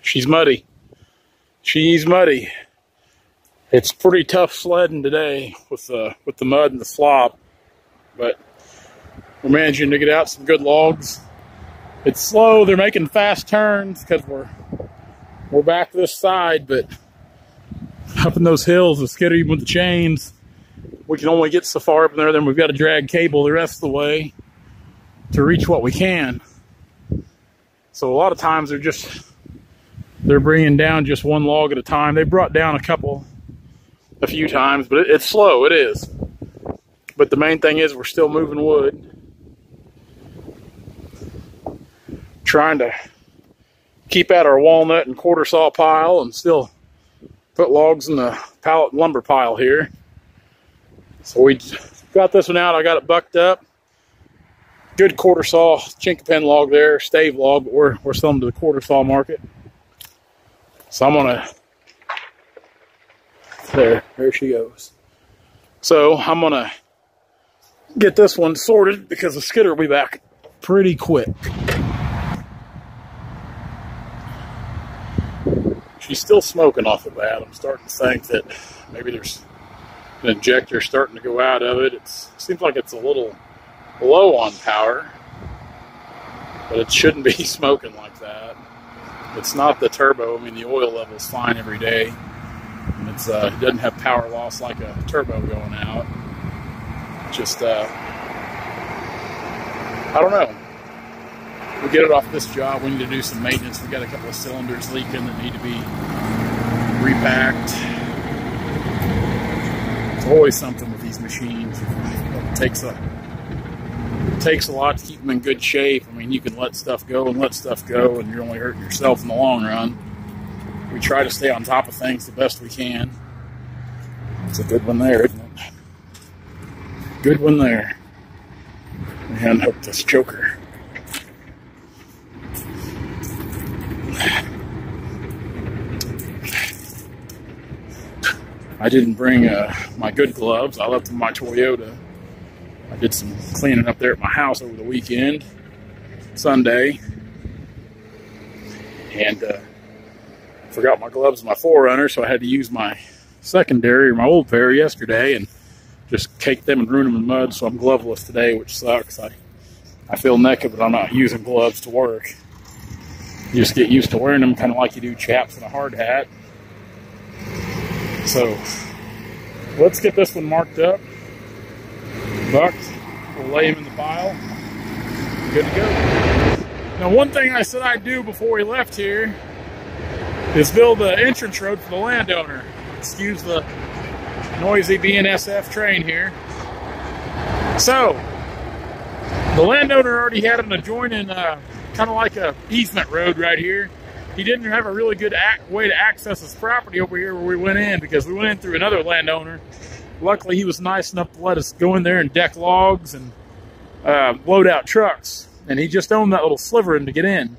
She's muddy. She's muddy. It's pretty tough sledding today with the mud and the slop, but we're managing to get out some good logs. It's slow. They're making fast turns because we're back this side, but up in those hills, it's skittery with the chains. We can only get so far up in there, then we've got to drag cable the rest of the way to reach what we can. So a lot of times they're bringing down just one log at a time. They brought down a few times, but it's slow, it is. But the main thing is we're still moving wood. Trying to keep out our walnut and quarter saw pile and still put logs in the pallet and lumber pile here. So we got this one out. I got it bucked up. Good quarter saw chinkapin log there, stave log, but we're selling to the quarter saw market. So I'm gonna, there she goes. So I'm gonna get this one sorted because the skidder will be back pretty quick. She's still smoking off the bat. I'm starting to think that maybe there's an injector starting to go out of it. It seems like it's a little low on power, but it shouldn't be smoking like that. It's not the turbo. I mean, the oil level is fine every day, and it doesn't have power loss like a turbo going out. Just I don't know. We get it off this job. We need to do some maintenance. We got a couple of cylinders leaking that need to be repacked. It's always something with these machines. It takes a lot to keep them in good shape. I mean, you can let stuff go, and you're only hurting yourself in the long run. We try to stay on top of things the best we can. It's a good one there, isn't it? Good one there. And unhook this choker. I didn't bring my good gloves. I left them in my Toyota. I did some cleaning up there at my house over the weekend, Sunday, and forgot my gloves in my 4Runner, so I had to use my secondary, or my old pair, yesterday, and just caked them and ruined them in mud, so I'm gloveless today, which sucks. I feel naked, but I'm not using gloves to work. You just get used to wearing them, kind of like you do chaps in a hard hat. So let's get this one marked up, bucked. We'll lay him in the pile. Good to go. Now, one thing I said I'd do before we left here is build the entrance road for the landowner. Excuse the noisy BNSF train here. So the landowner already had an adjoining, kind of like a easement road right here. He didn't have a really good way to access his property over here where we went in, because we went in through another landowner. Luckily, he was nice enough to let us go in there and deck logs and load out trucks. And he just owned that little sliver to get in.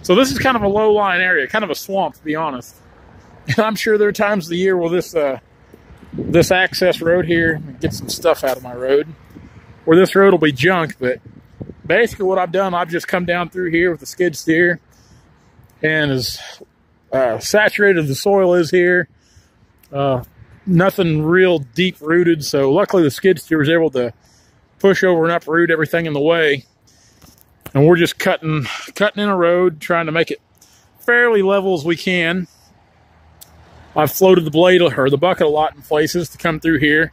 So this is kind of a low-lying area, kind of a swamp, to be honest. And I'm sure there are times of the year where this access road here, get some stuff out of my road, where this road will be junk. But basically what I've done, I've just come down through here with the skid steer. And as saturated as the soil is here, nothing real deep rooted. So luckily the skid steer was able to push over and uproot everything in the way. And we're just cutting in a road, trying to make it fairly level as we can. I've floated the blade or the bucket a lot in places to come through here.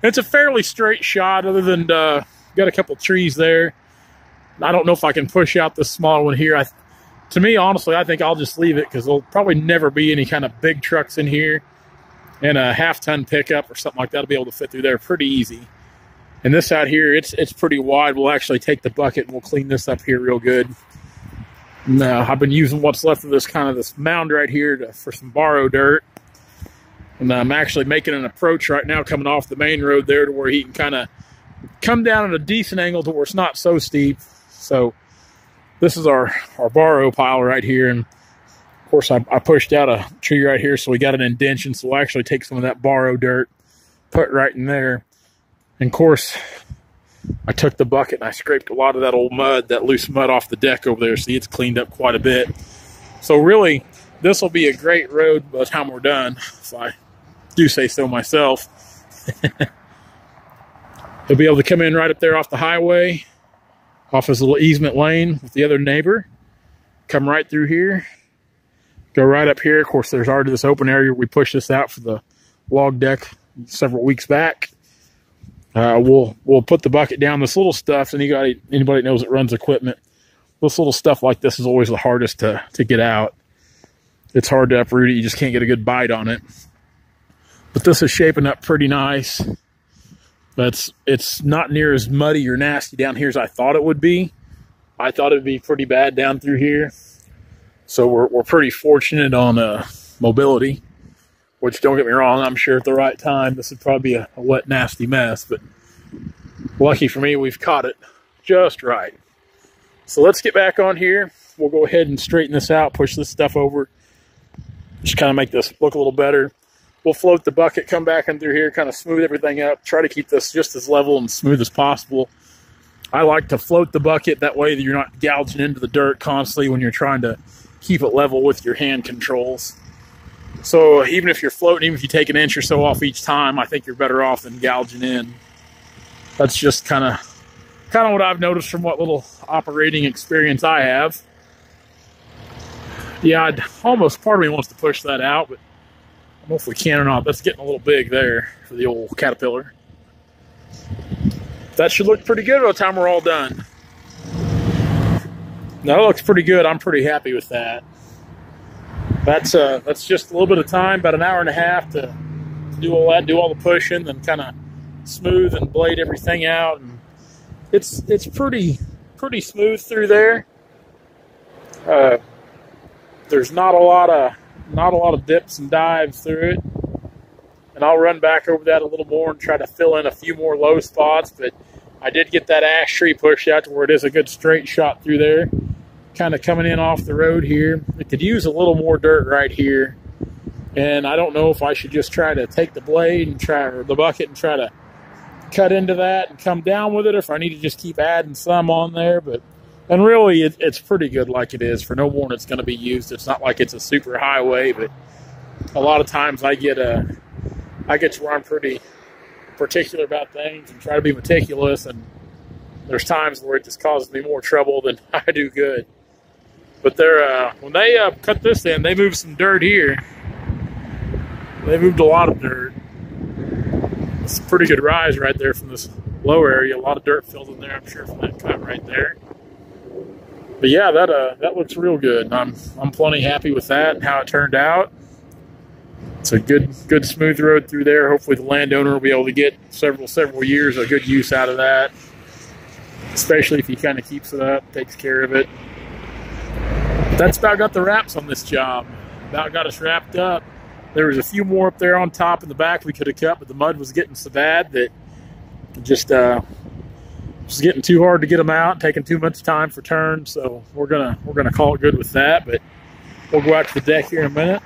It's a fairly straight shot, other than got a couple trees there. I don't know if I can push out this small one here. To me, honestly, I think I'll just leave it, because there'll probably never be any kind of big trucks in here. And a half-ton pickup or something like that will be able to fit through there pretty easy. And this out here, it's pretty wide. We'll actually take the bucket and we'll clean this up here real good. And, I've been using what's left of this mound right here for some borrow dirt. And I'm actually making an approach right now coming off the main road there to where he can kind of come down at a decent angle to where it's not so steep. So this is our borrow pile right here. And of course I pushed out a tree right here, so we got an indention. So we'll actually take some of that borrow dirt, put right in there. And of course I took the bucket and I scraped a lot of that old mud, that loose mud off the deck over there. See, it's cleaned up quite a bit. So really this will be a great road by the time we're done, if I do say so myself. He'll be able to come in right up there off the highway, off his little easement lane with the other neighbor. Come right through here. Go right up here. Of course, there's already this open area. We pushed this out for the log deck several weeks back. We'll put the bucket down. This little stuff, and anybody that knows that runs equipment, this little stuff like this is always the hardest to get out. It's hard to uproot it. You just can't get a good bite on it. But this is shaping up pretty nice. It's not near as muddy or nasty down here as I thought it would be. I thought it would be pretty bad down through here. So we're pretty fortunate on mobility, which, don't get me wrong, I'm sure at the right time this would probably be a wet, nasty mess. But lucky for me, we've caught it just right. So let's get back on here. We'll go ahead and straighten this out, push this stuff over, just kind of make this look a little better. We'll float the bucket, come back in through here, kind of smooth everything up, try to keep this just as level and smooth as possible. I like to float the bucket, that way that you're not gouging into the dirt constantly when you're trying to keep it level with your hand controls. So even if you're floating, even if you take an inch or so off each time, I think you're better off than gouging in. That's just kind of what I've noticed from what little operating experience I have. Yeah, part of me wants to push that out, but I don't know if we can or not. That's getting a little big there for the old Caterpillar. That should look pretty good by the time we're all done. That looks pretty good. I'm pretty happy with that. That's just a little bit of time, about an hour and a half to do all that, do all the pushing, and kind of smooth and blade everything out. And it's pretty smooth through there. There's not a lot of dips and dives through it. And I'll run back over that a little more and try to fill in a few more low spots, but I did get that ash tree pushed out to where it is a good straight shot through there. Kind of coming in off the road here. It could use a little more dirt right here. And I don't know if I should just try to take the blade and or the bucket and try to cut into that and come down with it, or if I need to just keep adding some on there. And really, it's pretty good like it is for no more than it's going to be used. It's not like it's a super highway, but a lot of times I get to where I'm pretty particular about things and try to be meticulous, and there's times where it just causes me more trouble than I do good. But when they cut this in, they moved some dirt here. They moved a lot of dirt. It's a pretty good rise right there from this low area. A lot of dirt filled in there, I'm sure, from that cut right there. But yeah, that looks real good. I'm plenty happy with that and how it turned out. It's a good smooth road through there. Hopefully the landowner will be able to get several years of good use out of that, especially if he kind of keeps it up, takes care of it. That's about got the wraps on this job. About got us wrapped up. There was a few more up there on top in the back we could have cut, but the mud was getting so bad that it just was getting too hard to get them out, taking too much time for turns. So we're gonna call it good with that. But we'll go out to the deck here in a minute,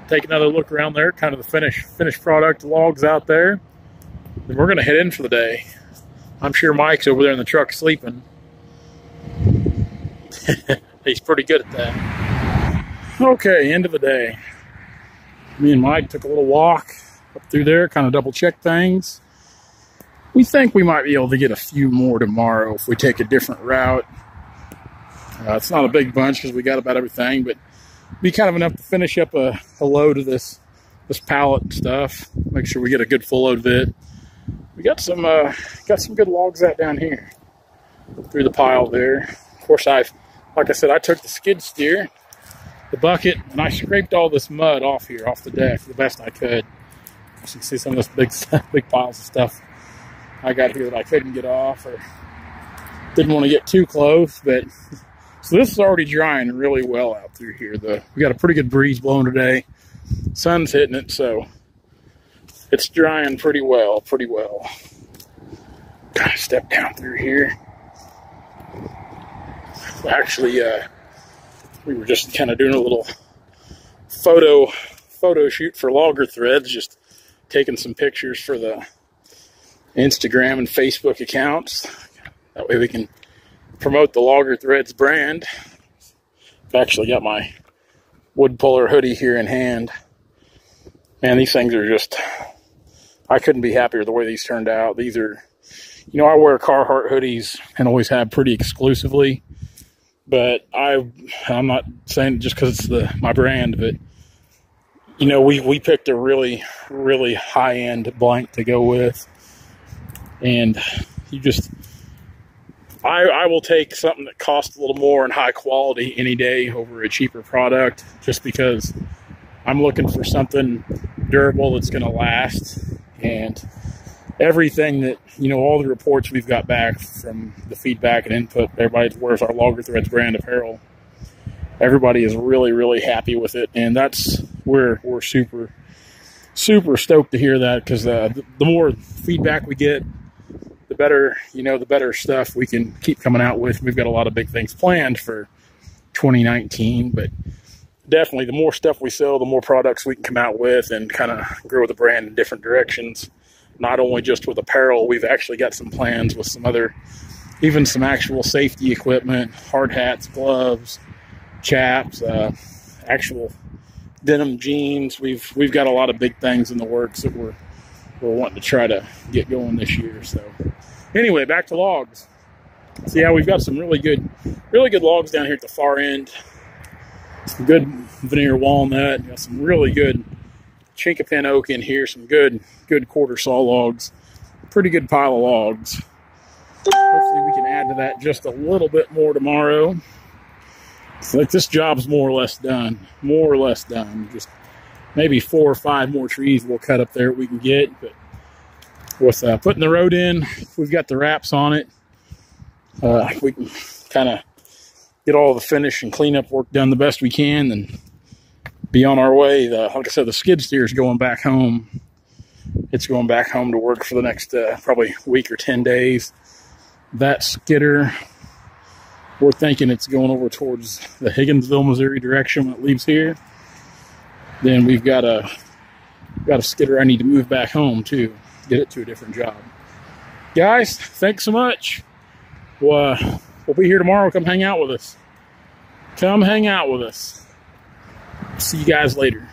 take another look around there, kind of the finished product logs out there. Then we're gonna head in for the day. I'm sure Mike's over there in the truck sleeping. He's pretty good at that. Okay, end of the day. Me and Mike took a little walk up through there, kind of double check things. We think we might be able to get a few more tomorrow if we take a different route. It's not a big bunch because we got about everything, but be kind of enough to finish up a load of this pallet and stuff. Make sure we get a good full load of it. We got some good logs out down here through the pile there. Of course, like I said, I took the skid steer, the bucket, and I scraped all this mud off here, off the deck, the best I could. As you can see, some of this big piles of stuff I got here that I couldn't get off or didn't want to get too close. But so this is already drying really well out through here. We got a pretty good breeze blowing today. Sun's hitting it, so it's drying pretty well. Kind of step down through here. Actually, we were just kind of doing a little photo shoot for logger threads, just taking some pictures for the Instagram and Facebook accounts. That way we can promote the Logger Threads brand. I've actually got my wood puller hoodie here in hand. Man, these things are just, I couldn't be happier the way these turned out. These are, you know, I wear Carhartt hoodies and always have pretty exclusively, but I'm not saying it just because it's my brand, but you know, we picked a really, really high-end blank to go with, and I will take something that costs a little more and high quality any day over a cheaper product, just because I'm looking for something durable that's going to last. And everything that, you know, all the reports we've got back from the feedback and input, everybody that wears our Logger Threads brand apparel, everybody is really, really happy with it. And that's where we're super, super stoked to hear that, because the more feedback we get, the better, you know, the better stuff we can keep coming out with. We've got a lot of big things planned for 2019, but definitely the more stuff we sell, the more products we can come out with and kind of grow the brand in different directions. Not only just with apparel, we've actually got some plans with some other, even some actual safety equipment, hard hats, gloves, chaps, actual denim jeans. We've got a lot of big things in the works that we're wanting to try to get going this year. So anyway, back to logs. So yeah, we've got some really good logs down here at the far end. Some good veneer walnut. Got some really good chinkapin oak in here. Some good quarter saw logs. Pretty good pile of logs. Hopefully we can add to that just a little bit more tomorrow. It's like this job's more or less done. More or less done. Just maybe 4 or 5 more trees we'll cut up there we can get. But with putting the road in, we've got the wraps on it. We can kind of get all the finish and cleanup work done the best we can and be on our way. Like I said, the skid steer is going back home. It's going back home to work for the next probably week or 10 days. That skidder, we're thinking it's going over towards the Higginsville, Missouri direction when it leaves here. Then we've got a skidder I need to move back home too, get it to a different job. Guys, thanks so much. We'll be here tomorrow. Come hang out with us. Come hang out with us. See you guys later.